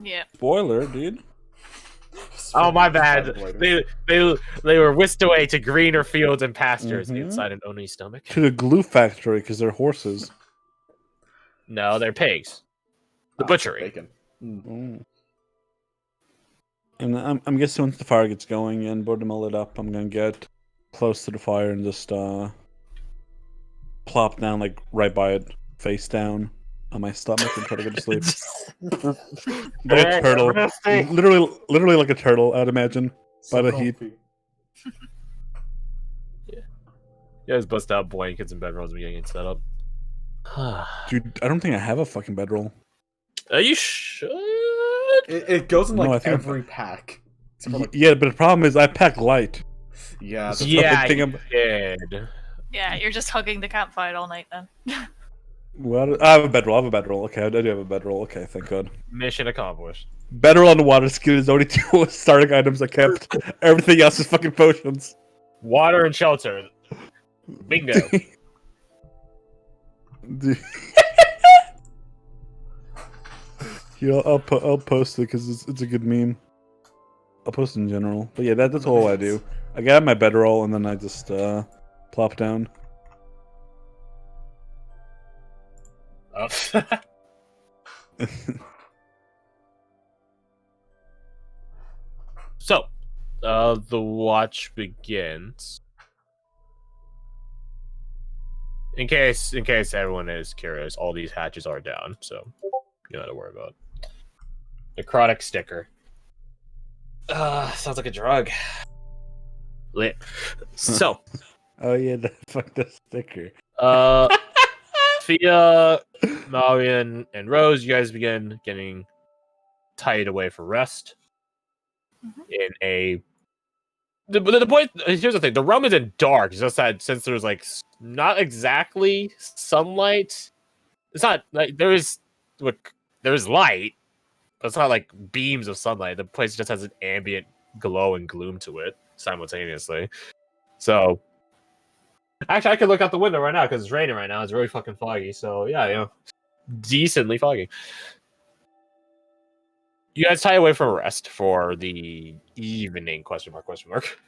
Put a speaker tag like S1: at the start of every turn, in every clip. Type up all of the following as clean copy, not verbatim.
S1: Yeah.
S2: Spoiler, dude.
S3: Oh, my bad. They were whisked away to greener fields and pastures inside an Oni's stomach.
S2: To the glue factory because they're horses.
S3: No, they're pigs. The butchery.
S4: Bacon.
S2: Mm. And I'm guessing once the fire gets going and board them all lit up, I'm gonna get close to the fire and just plop down like right by it, face down on my stomach and try to go to sleep. Like a turtle, literally like a turtle, I'd imagine, by the heat.
S3: Yeah, you guys bust out blankets and bedrolls and getting set up.
S2: Dude, I don't think I have a fucking bedroll.
S3: You should.
S4: It goes in like
S2: No, I think
S4: every pack. Like...
S2: Yeah, but the problem is I pack light.
S4: Yeah, that's
S3: yeah,
S4: the
S3: you did.
S1: Yeah, you're just hugging the campfire all night then.
S2: What? I have a bedroll. Okay, I do have a bedroll. Okay, thank God.
S3: Mission accomplished.
S2: Bedroll on the water skin is only two starting items I kept. Everything else is fucking potions.
S3: Water and shelter. Bingo.
S2: Yeah, I'll post it because it's a good meme. I'll post it in general, but yeah, that's all I do. I get my bedroll and then I just plop down.
S3: Oh. So, the watch begins. In case everyone is curious, all these hatches are down, so you don't have to worry about it. Necrotic sticker. Sounds like a drug. Lit. So.
S2: Oh yeah, fuck the sticker.
S3: Fia, Marion, and Rose, you guys begin getting tied away for rest. In a the point. Here's the thing: the room isn't dark. It's just that since there's like not exactly sunlight, it's not like there's light, but it's not like beams of sunlight. The place just has an ambient glow and gloom to it simultaneously. So, actually, I could look out the window right now because it's raining right now. It's really fucking foggy. So yeah, you know, decently foggy. You guys tie away for rest for the evening? Question mark?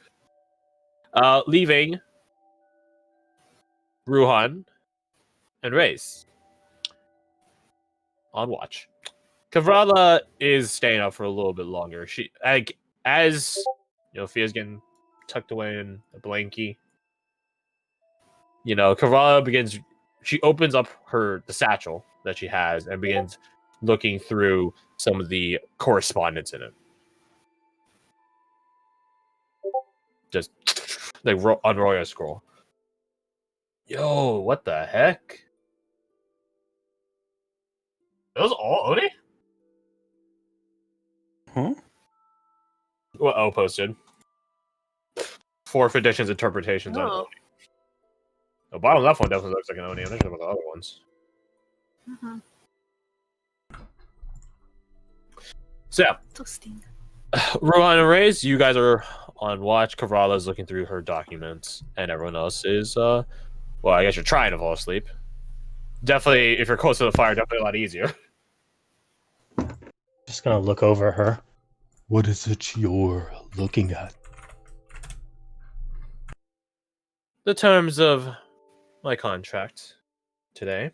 S3: Leaving Ruhan and Reyes on watch. Kavrala is staying up for a little bit longer. She, like, as you know, Fia's getting tucked away in a blankie. You know, Kavrala begins. She opens up the satchel that she has and begins looking through some of the correspondence in it. Just like unroll a scroll. Yo, what the heck? That was all Oni?
S2: Huh?
S3: What O posted. 4th edition's interpretations on Oni. The bottom left one definitely looks like an Oni. I'm not sure about the other ones. So yeah. Rohan and Reyes, you guys are on watch. Kavrala's looking through her documents, and everyone else is well, I guess you're trying to fall asleep. Definitely, if you're close to the fire, definitely a lot easier.
S5: Just gonna look over her. What is it you're looking at?
S3: The terms of my contract today.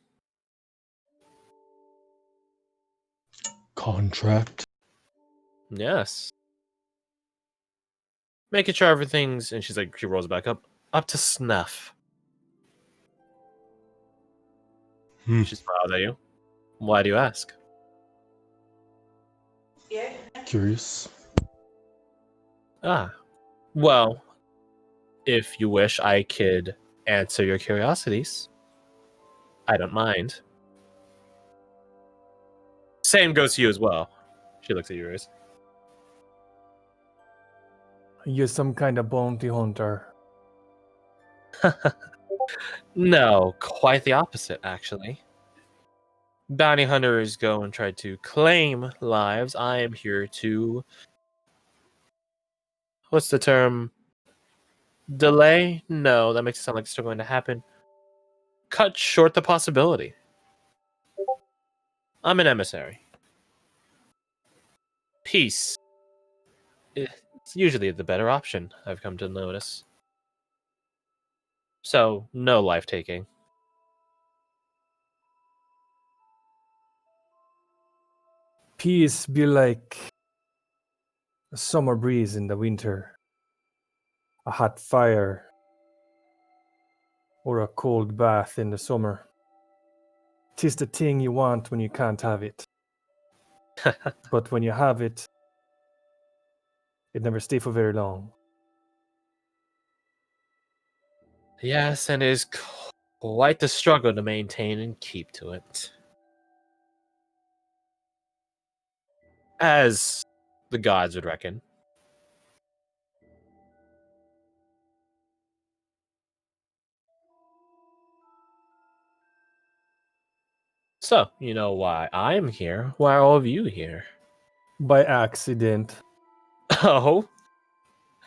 S5: Contract?
S3: Yes. Making sure everything's, and she's like, she rolls back up to snuff. She smiles at you. Why do you ask?
S5: Curious.
S3: Well, if you wish, I could answer your curiosities. I don't mind. Same goes to you as well. She looks at you, Reyes.
S6: You're some kind of bounty hunter.
S3: No, quite the opposite, actually. Bounty hunters go and try to claim lives. I am here to... What's the term? Delay? No, that makes it sound like it's still going to happen. Cut short the possibility. I'm an emissary. peace is usually the better option, I've come to notice. So, no life taking.
S6: Peace be like a summer breeze in the winter, a hot fire, or a cold bath in the summer. 'Tis the thing you want when you can't have it. But when you have it, it never stays for very long.
S3: Yes, and it is quite the struggle to maintain and keep to it. As the gods would reckon. So, you know why I'm here? Why are all of you here?
S6: By accident.
S3: Oh?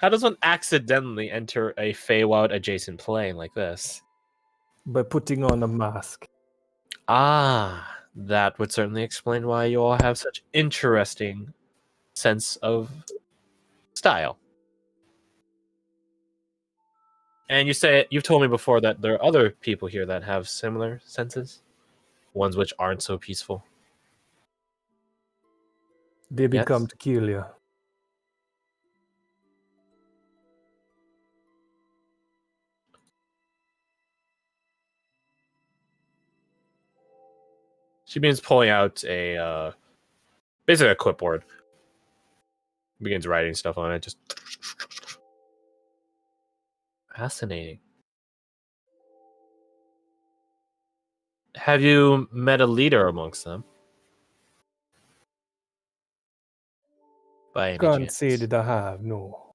S3: How does one accidentally enter a Feywild adjacent plane like this?
S6: By putting on a mask.
S3: Ah, that would certainly explain why you all have such interesting sense of style. And you've told me before that there are other people here that have similar senses, ones which aren't so peaceful.
S6: They become
S3: Yes?
S6: to kill you.
S3: She begins pulling out a basically a clipboard. Begins writing stuff on it. Just fascinating. Have you met a leader amongst them? By any
S6: Can't
S3: chance?
S6: say that I have, no.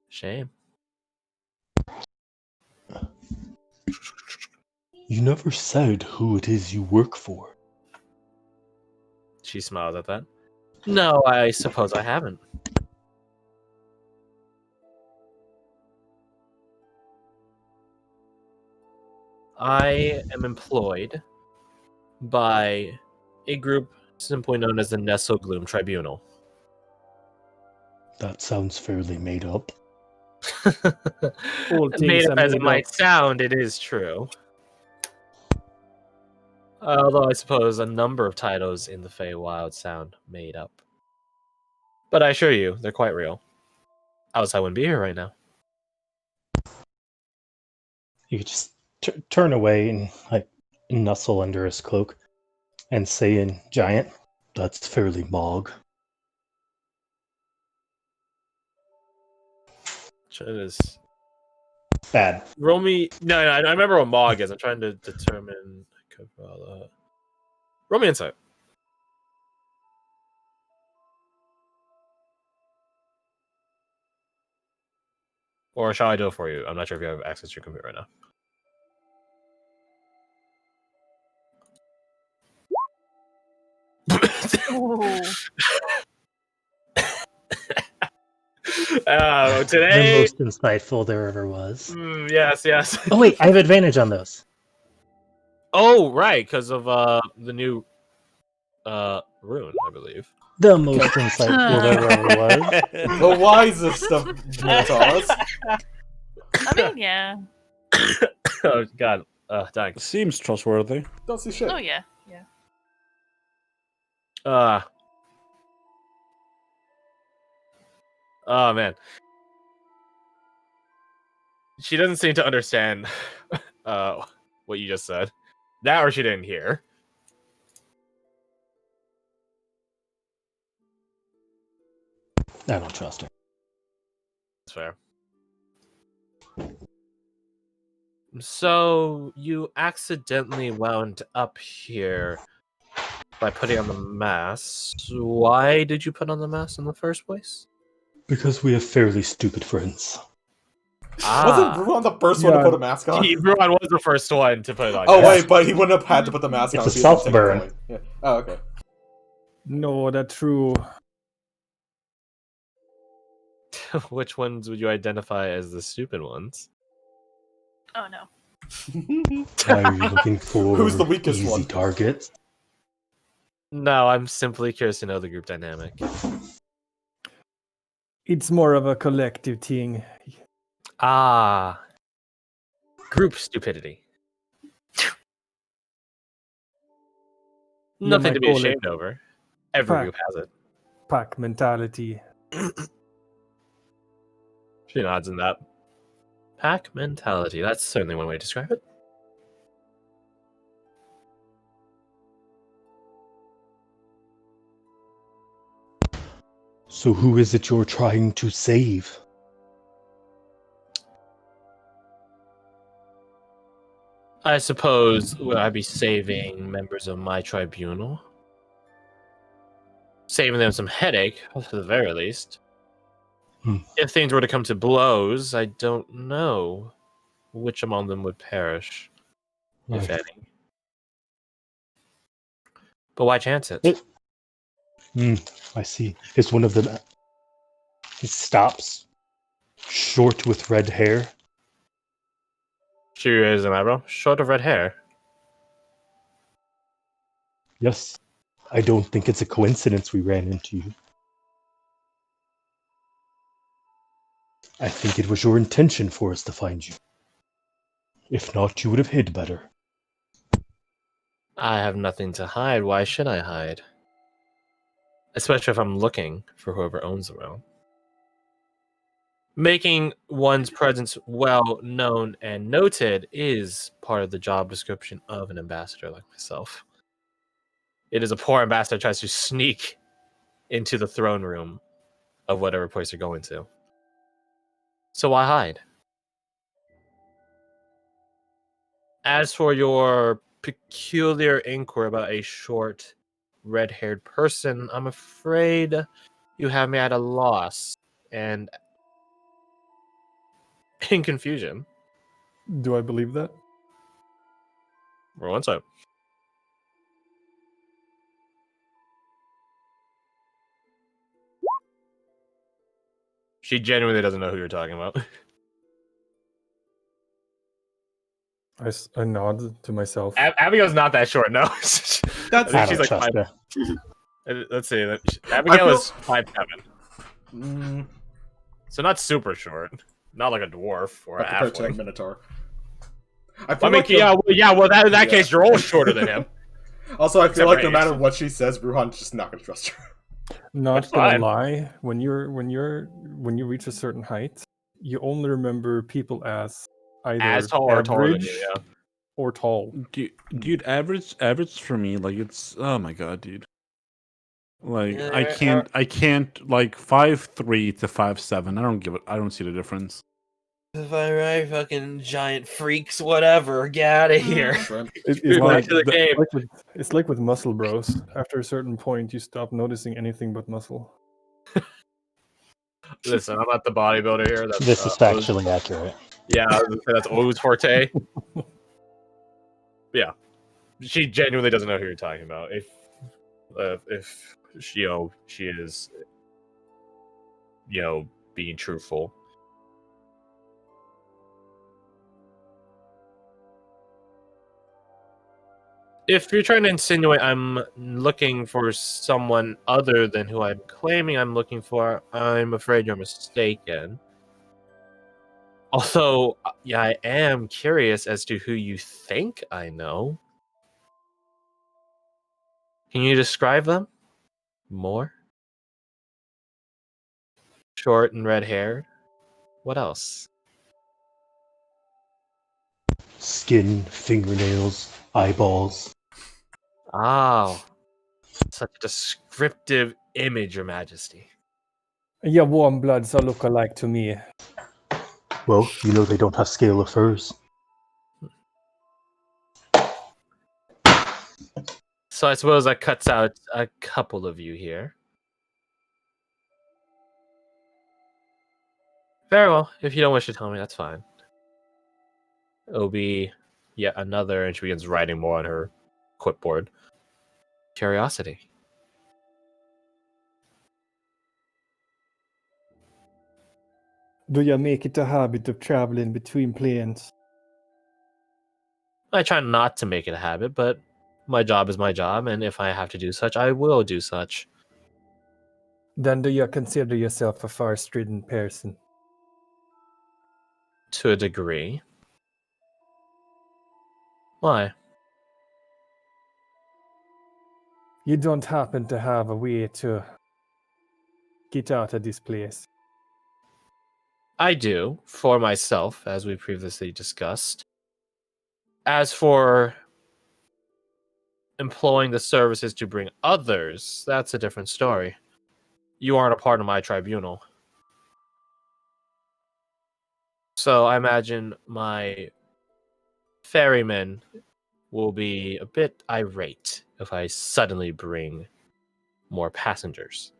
S3: Shame.
S5: You never said who it is you work for.
S3: She smiles at that. No, I suppose I haven't. I am employed by a group simply known as the Nestlegloom Tribunal.
S5: That sounds fairly made up.
S6: All things
S3: Made
S6: are
S3: up as it
S6: made
S3: might
S6: up.
S3: sound, it is true. Although I suppose a number of titles in the Feywild sound made up. But I assure you, they're quite real. Else I wouldn't be here right now.
S5: You could just turn away and like nuzzle under his cloak and say in giant, "That's fairly Mog."
S3: It is.
S5: Bad.
S3: Roll me. No, I remember what Mog is. I'm trying to determine. Roll me insight. Or shall I do it for you? I'm not sure if you have access to your computer right now.
S1: Ooh.
S3: Today.
S5: The most insightful there ever was.
S3: Yes.
S5: Oh wait, I have advantage on those.
S3: Oh, right, because of the new rune, I believe.
S5: The most insightful there ever was.
S4: The wisest of mortals.
S1: I mean, yeah.
S3: Oh God, dying.
S2: Seems trustworthy.
S4: Don't see shit.
S1: Oh, yeah. Yeah.
S3: Oh man, she doesn't seem to understand what you just said. That or she didn't hear.
S5: I don't trust her.
S3: That's fair. So you accidentally wound up here by putting on the mask. Why did you put on the mask in the first place?
S5: Because we have fairly stupid friends.
S4: Wasn't Ruan the first one to
S6: Yeah.
S4: put a mask on?
S3: Ruan was the first one to put it on.
S4: Oh
S3: yes.
S4: wait, but he wouldn't have had to put the mask
S5: It's
S4: on.
S5: a
S4: if he didn't take
S5: self-burn.
S4: it away. Yeah. Oh, okay.
S6: No, that's true.
S3: Which ones would you identify as the stupid ones?
S1: Oh, no.
S5: Why are you looking for
S4: Who's the weakest
S5: easy
S4: one?
S5: targets?
S3: No, I'm simply curious to know the group dynamic.
S6: It's more of a collective thing.
S3: Ah, group stupidity.
S6: You
S3: Nothing
S6: might
S3: to be
S6: call it
S3: ashamed over. Every
S6: pack.
S3: group has it.
S6: Pack mentality.
S3: She nods in that. Pack mentality. That's certainly one way to describe it.
S5: So who is it you're trying to save?
S3: I suppose would I be saving members of my tribunal? Saving them some headache, to the very least. If things were to come to blows, I don't know which among them would perish, if
S5: Right.
S3: any. But why chance it?
S5: I see. Is one of them... He stops. Short with red hair.
S3: She raises an eyebrow. Short of red hair.
S5: Yes. I don't think it's a coincidence we ran into you. I think it was your intention for us to find you. If not, you would have hid better.
S3: I have nothing to hide. Why should I hide? Especially if I'm looking for whoever owns the realm. Making one's presence well known and noted is part of the job description of an ambassador like myself. It is a poor ambassador that tries to sneak into the throne room of whatever place you're going to. So why hide? As for your peculiar inquiry about a short, red-haired person, I'm afraid you have me at a loss and in confusion.
S6: Do I believe that?
S3: Roll insight. She genuinely doesn't know who you're talking about.
S6: I nod to myself.
S3: Abigail's not that short, no. I
S4: That's
S3: think
S5: I
S3: she's
S5: don't
S3: like
S5: trust
S3: five.
S5: her.
S3: Let's see. Abigail
S4: feel-
S3: is 5'7", so not super short. Not like a dwarf or a
S4: compared to a
S3: halfling.
S4: Minotaur.
S3: I mean, well, in that case, you're all shorter than him.
S4: Also, I feel
S3: Except
S4: like
S3: for
S4: no matter
S3: age.
S4: what she says, Bruhan's just not gonna trust her.
S6: Not
S3: That's
S6: gonna
S3: fine.
S6: lie, when you reach a certain height, you only remember people as either
S3: As tall or taller than
S6: average
S3: you, yeah.
S6: or tall.
S2: Dude, average for me, like it's oh my god, dude. Like
S3: Yeah,
S2: I can't like 5'3" to 5'7". I don't see the difference.
S3: If I write fucking giant freaks, whatever, get out of here.
S4: Shrimp.
S6: It's
S3: Back
S6: like,
S3: to the game.
S6: it's like with muscle bros. After a certain point, you stop noticing anything but muscle.
S3: Listen, I'm not the bodybuilder here. That's,
S5: This is factually accurate.
S3: Yeah, that's O's forte. Yeah, she genuinely doesn't know who you're talking about. If she is, being truthful. If you're trying to insinuate I'm looking for someone other than who I'm claiming I'm looking for, I'm afraid you're mistaken. Although, yeah, I am curious as to who you think I know. Can you describe them more? Short and red hair. What else?
S5: Skin, fingernails, eyeballs.
S3: Oh, such a descriptive image, Your Majesty.
S6: Yeah, warm bloods are look alike to me.
S5: Well, you know they don't have scalar furs.
S3: So I suppose that cuts out a couple of you here. Very well. If you don't wish to tell me, that's fine. It'll be yet another, and she begins writing more on her clipboard. Curiosity.
S6: Do you make it a habit of traveling between planes?
S3: I try not to make it a habit, but my job is my job, and if I have to do such, I will do such.
S6: Then do you consider yourself a forest-ridden person?
S3: To a degree. Why?
S6: You don't happen to have a way to get out of this place?
S3: I do, for myself, as we previously discussed. As for employing the services to bring others, that's a different story. You aren't a part of my tribunal. So I imagine my ferrymen will be a bit irate if I suddenly bring more passengers.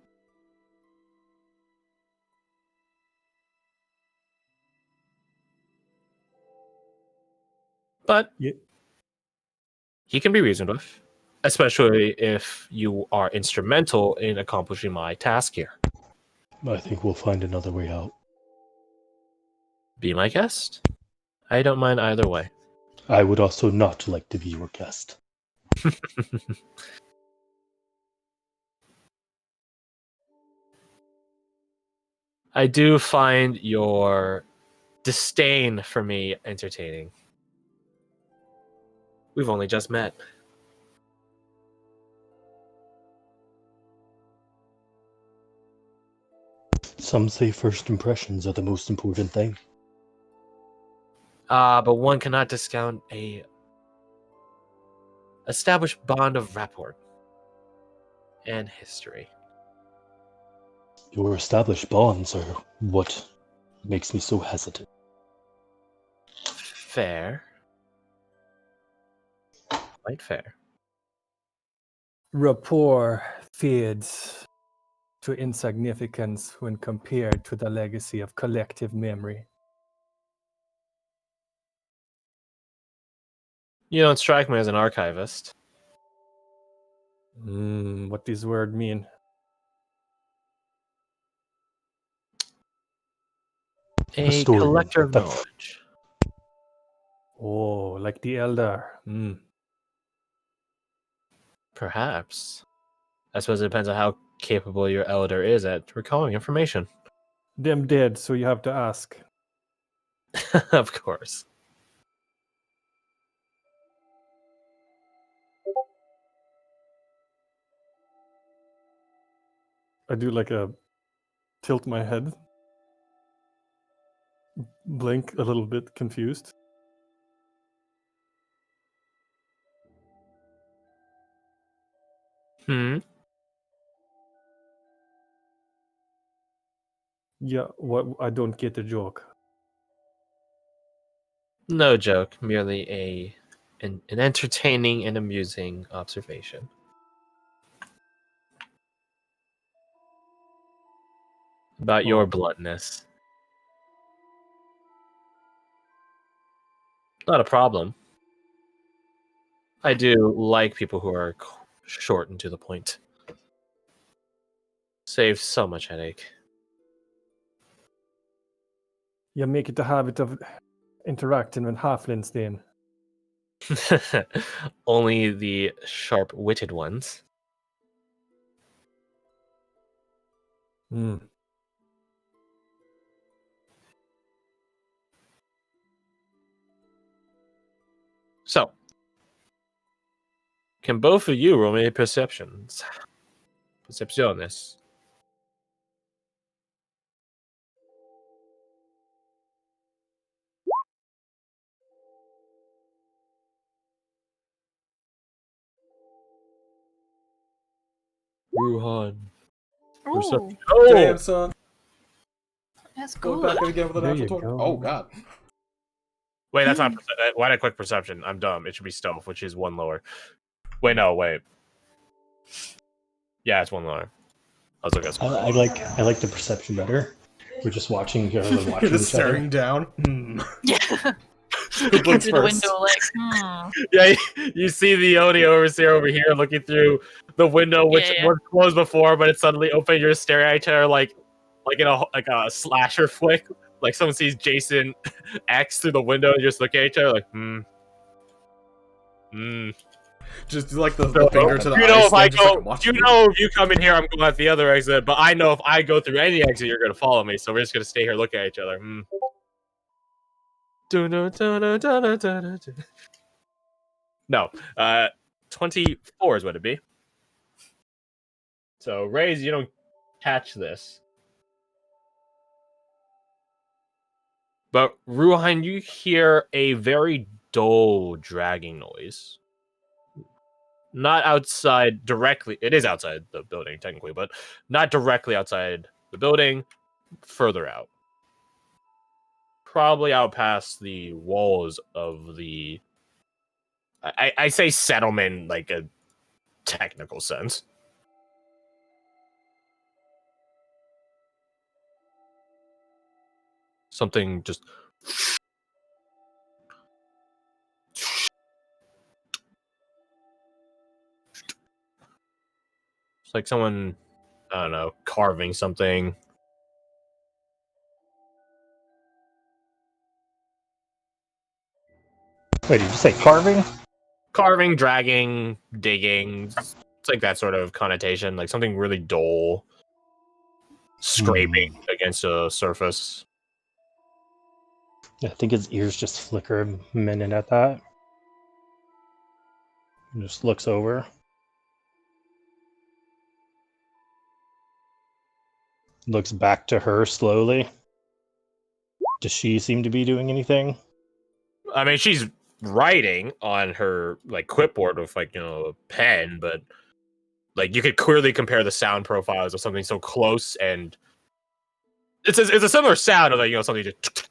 S3: But
S6: Yeah.
S3: he can be reasoned with, especially if you are instrumental in accomplishing my task here.
S5: I think we'll find another way out.
S3: Be my guest. I don't mind either way.
S5: I would also not like to be your guest.
S3: I do find your disdain for me entertaining. We've only just met.
S5: Some say first impressions are the most important thing.
S3: But one cannot discount a established bond of rapport and history.
S5: Your established bonds are what makes me so hesitant.
S3: Fair. Quite fair.
S6: Rapport fades to insignificance when compared to the legacy of collective memory.
S3: You don't strike me as an archivist.
S6: What does word mean?
S3: A
S5: Historian.
S3: collector of
S5: That's-
S3: knowledge.
S6: Oh, like the Elder.
S3: Perhaps. I suppose it depends on how capable your elder is at recalling information.
S6: Them dead, so you have to ask.
S3: Of course.
S6: I do like a tilt my head, blink a little bit confused. Yeah, what? I don't get the joke.
S3: No joke, merely an entertaining and amusing observation. About your bluntness. Not a problem. I do like people who are short and to the point. Saves so much headache.
S6: You make it a habit of interacting with halflings then.
S3: Only the sharp-witted ones. So, can both of you roll me perceptions? Percepciones. Ruhan.
S1: Ooh,
S4: Damn, son.
S1: that's
S4: Going
S1: good.
S4: back in again with a
S6: There
S4: natural
S6: you
S4: 20.
S6: go.
S4: Oh, God.
S3: Wait, that's not. Why did I click perception? I'm dumb. It should be stealth, which is one lower. Wait, no, wait. Yeah, it's one lower. I was looking at
S5: I like the perception better. We're just watching
S4: You're
S5: watching
S4: just
S5: each other.
S4: staring down.
S1: Yeah.
S4: Who
S1: Looking
S4: blinks
S1: through the
S4: first?
S1: window, like,
S3: Yeah, you see the Oni overseer over here looking through the window, which
S1: Yeah.
S3: was closed before, but it's suddenly open. You're staring at each other like in a slasher flick. Like someone sees Jason X through the window and you're just looking at each other like,
S4: Just do like the finger to the
S3: you
S4: eyes
S3: know if
S4: thing,
S3: I
S4: just, like,
S3: go,
S4: watching
S3: you know if you come in here, I'm going out the other exit. But I know if I go through any exit, you're gonna follow me. So we're just gonna stay here, look at each other. No, 24 is what it'd be. So Raze, you don't catch this, but Ruhan, you hear a very dull dragging noise. Not outside directly. It is outside the building technically, but not directly outside the building. Further out, probably out past the walls of the. I say settlement like a technical sense. Something just. It's like someone, I don't know, carving something.
S5: Wait, did you say carving?
S3: Carving, dragging, digging. It's like that sort of connotation. Like something really dull. Scraping against a surface.
S5: I think his ears just flicker a minute at that. He just looks over. Looks back to her slowly. Does she seem to be doing anything?
S3: I mean, she's writing on her like clipboard with like a pen, but like you could clearly compare the sound profiles of something so close, and it's a similar sound of like something just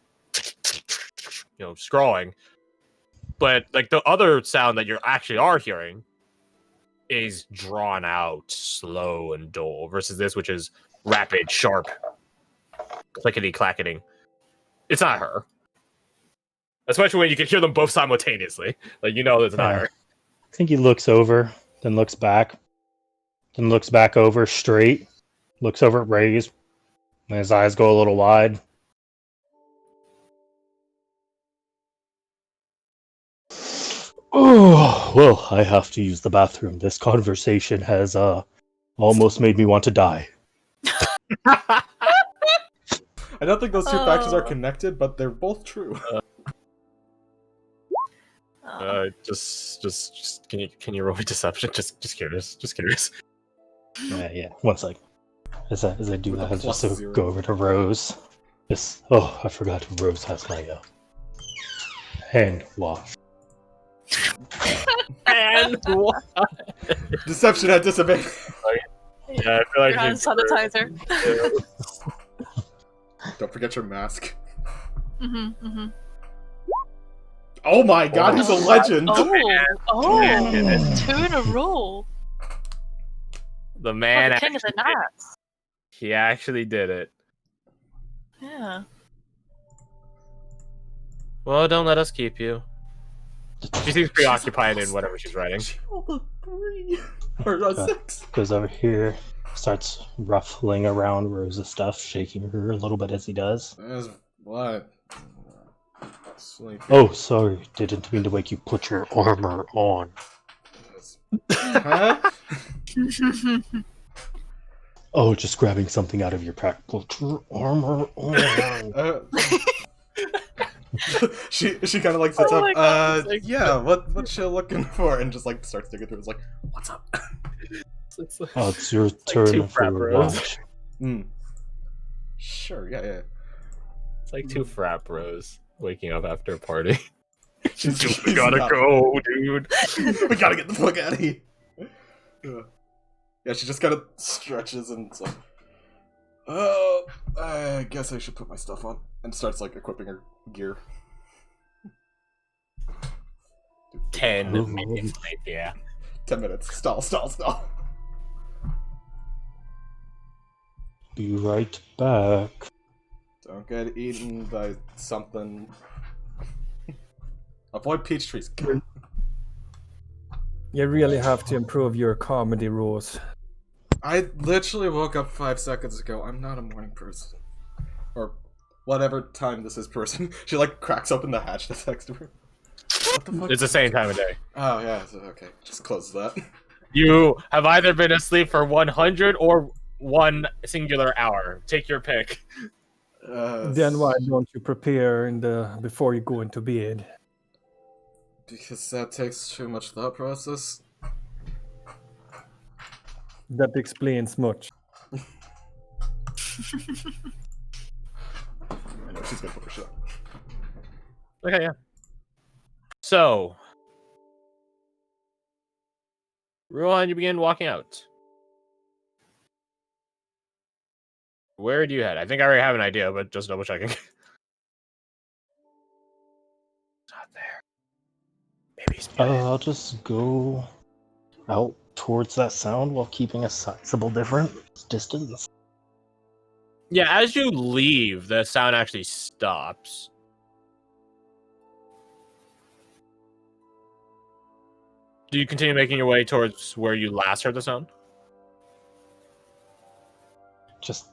S3: scrolling, but like the other sound that you actually are hearing is drawn out, slow and dull, versus this, which is rapid, sharp, clickety clacketing. It's not her. Especially when you can hear them both simultaneously. Like, it's not her.
S5: I think he looks over, then looks back, then looks back over straight, looks over at Raze, and his eyes go a little wide. Oh, well, I have to use the bathroom. This conversation has almost made me want to die.
S4: I don't think those two factions are connected, but they're both true.
S3: Just can you roll me deception? Just curious.
S5: Yeah. 1 sec. As I do
S4: With
S5: that,
S4: a
S5: I just
S4: +0.
S5: go over to Rose. I forgot Rose has my hand wash.
S3: And what?
S4: Deception at disadvantage.
S3: Yeah, I feel like
S1: Your hand sanitizer.
S4: Don't forget your mask.
S1: Mm-hmm.
S4: Oh my god, he's a legend!
S1: Oh, 2 in a row.
S3: The man
S1: The king of the gnats.
S3: he actually did it.
S1: Yeah.
S3: Well, don't let us keep you. She seems preoccupied in whatever she's writing.
S4: She rolled a 3 or a 6.
S5: Goes over here, starts ruffling around Rose's stuff, shaking her a little bit as he does.
S4: What? Sleep.
S5: Oh, sorry, didn't mean to wake you. Put your armor on.
S4: Huh?
S5: Oh, just grabbing something out of your pack. Put your armor on.
S4: She kind of like sits
S1: Oh my
S4: up.
S1: God, it's like-
S4: Yeah. What's she looking for? And just like starts digging through. It's like, what's up?
S5: Oh, it's your
S3: two
S5: turn for
S3: frat
S5: your
S3: bros.
S5: watch.
S4: Sure. Yeah.
S3: It's like 2 frat bros waking up after a party.
S4: She's
S3: We gotta go, dude.
S4: We gotta get the fuck out of here. Yeah, she just kind of stretches and it's like, oh, I guess I should put my stuff on, and starts like equipping her gear.
S3: 10 minutes, yeah.
S4: 10 minutes. Stall.
S5: Be right back.
S4: Don't get eaten by something. Avoid peach trees.
S6: You really have to improve your comedy rules.
S4: I literally woke up 5 seconds ago. I'm not a morning person. Or whatever time this is person. She like cracks open the hatch that's next to her. What the fuck?
S3: It's the same time of day.
S4: Oh yeah. Okay. Just close that.
S3: You have either been asleep for 100 or 1 singular hour. Take your pick.
S6: Then why don't you prepare before you go into bed?
S4: Because that takes too much thought process.
S6: That explains much.
S4: I know she's gonna put her shit up.
S3: Okay, yeah. So, Ruan, you begin walking out. Where do you head? I think I already have an idea, but just double checking. It's not there. Maybe he's
S5: I'll just go out towards that sound while keeping a sizable distance.
S3: Yeah, as you leave, the sound actually stops. Do you continue making your way towards where you last heard the sound?
S5: Just.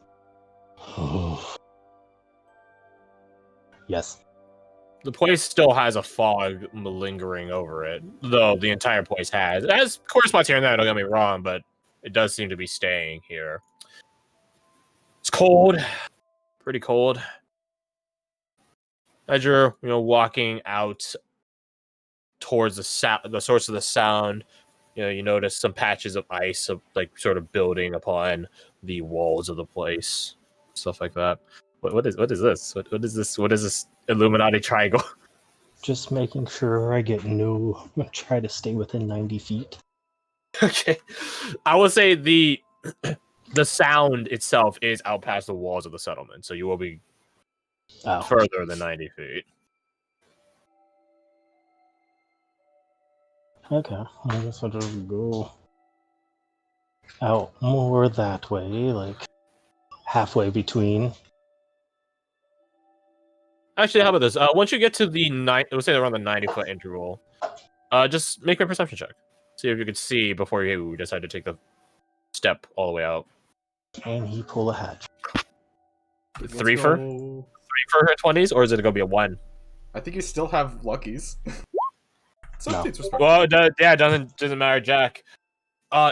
S5: Yes.
S3: The place still has a fog lingering over it, though the entire place has. It has core spots here and there, don't get me wrong, but it does seem to be staying here. It's cold. Pretty cold. As you're, walking out towards the source of the sound, you notice some patches of ice, sort of building upon the walls of the place, stuff like that. What is this? What is this? What is this Illuminati triangle?
S5: Just making sure I get try to stay within 90 feet.
S3: Okay, I will say the sound itself is out past the walls of the settlement, so you will be further than 90 feet.
S5: Okay, I guess I'll just go out more that way, like halfway between.
S3: Actually, how about this? Once you get to the let's say around the 90-foot interval, just make a perception check. See if you can see before you decide to take the step all the way out.
S5: Can he pull a hatch?
S3: Three for her 20s, or is it going to be a 1?
S4: I think you still have luckies.
S5: No.
S3: Well, it doesn't matter, Jack.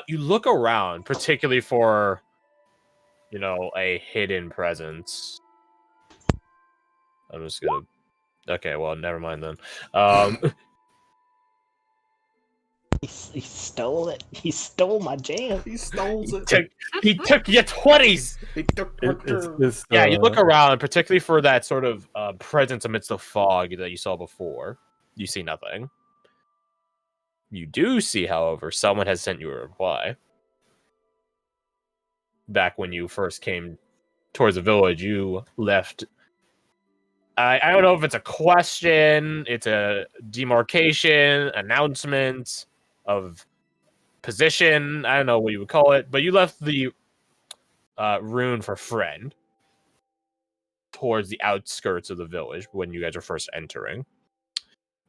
S3: You look around, particularly for, a hidden presence. I'm just gonna. Okay, well, never mind then.
S5: He stole it. He stole my jam.
S4: He stole it.
S3: He took your 20s.
S4: He took my jam.
S3: Yeah, you look around, particularly for that sort of presence amidst the fog that you saw before. You see nothing. You do see, however, someone has sent you a reply. Back when you first came towards the village, you left. I don't know if it's a question, it's a demarcation, announcement of position. I don't know what you would call it, but you left the rune for friend towards the outskirts of the village when you guys are first entering.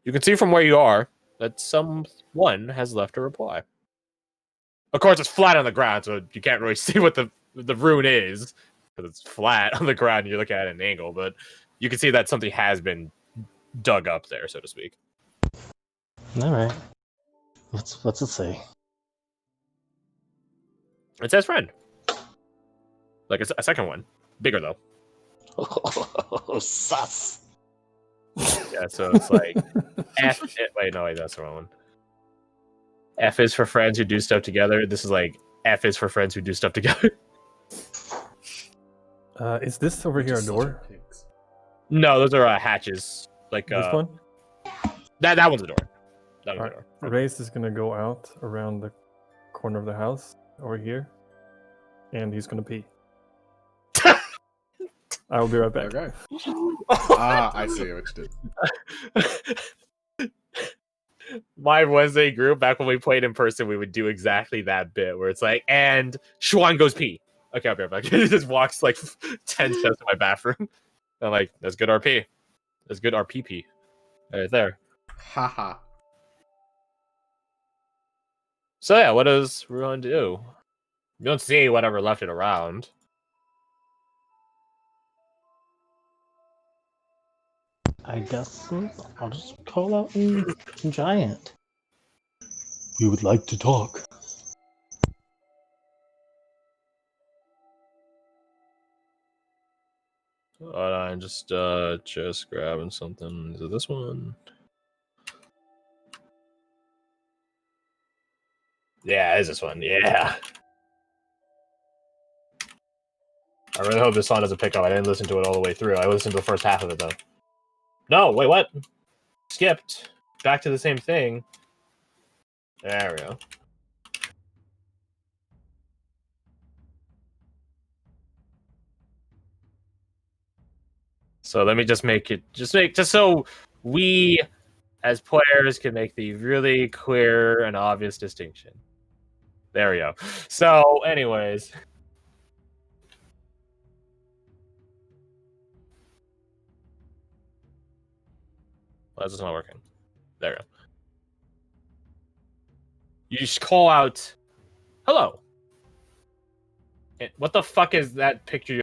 S3: You can see from where you are that someone has left a reply. Of course, it's flat on the ground, so you can't really see what the rune is because it's flat on the ground and you're looking at an angle, but you can see that something has been dug up there, so to speak.
S5: All right. What's it say?
S3: It says friend. Like a second one. Bigger, though.
S5: Oh, sus.
S3: Yeah, so it's like F. Wait, that's the wrong one. F is for friends who do stuff together. This is like F is for friends who do stuff together.
S6: Is this over here a door?
S3: No, those are hatches. Like
S6: This one?
S3: That one's a door. That one's a door.
S6: Race is gonna go out around the corner of the house over here, and he's gonna pee. I will be right back.
S4: Okay. I see what you did.
S3: My Wednesday group, back when we played in person, we would do exactly that bit where it's like, and Schwan goes pee. Okay, I'll be right back. He just walks like 10 steps to my bathroom. I'm like, that's good RP. That's good RPP. Right there.
S4: Haha.
S3: So yeah, what does Ruan do? You don't see whatever left it around.
S5: I guess I'll just call out in giant. We would like to talk.
S3: Hold on, just grabbing something. Is it this one? Yeah, it is this one. Yeah. I really hope this song doesn't pick up. I didn't listen to it all the way through. I listened to the first half of it though. No, wait, what? Skipped. Back to the same thing. There we go. So let me just make it just so we as players can make the really clear and obvious distinction. There we go. So, anyways. Why is this not working? There we go. You just call out, hello. What the fuck is that picture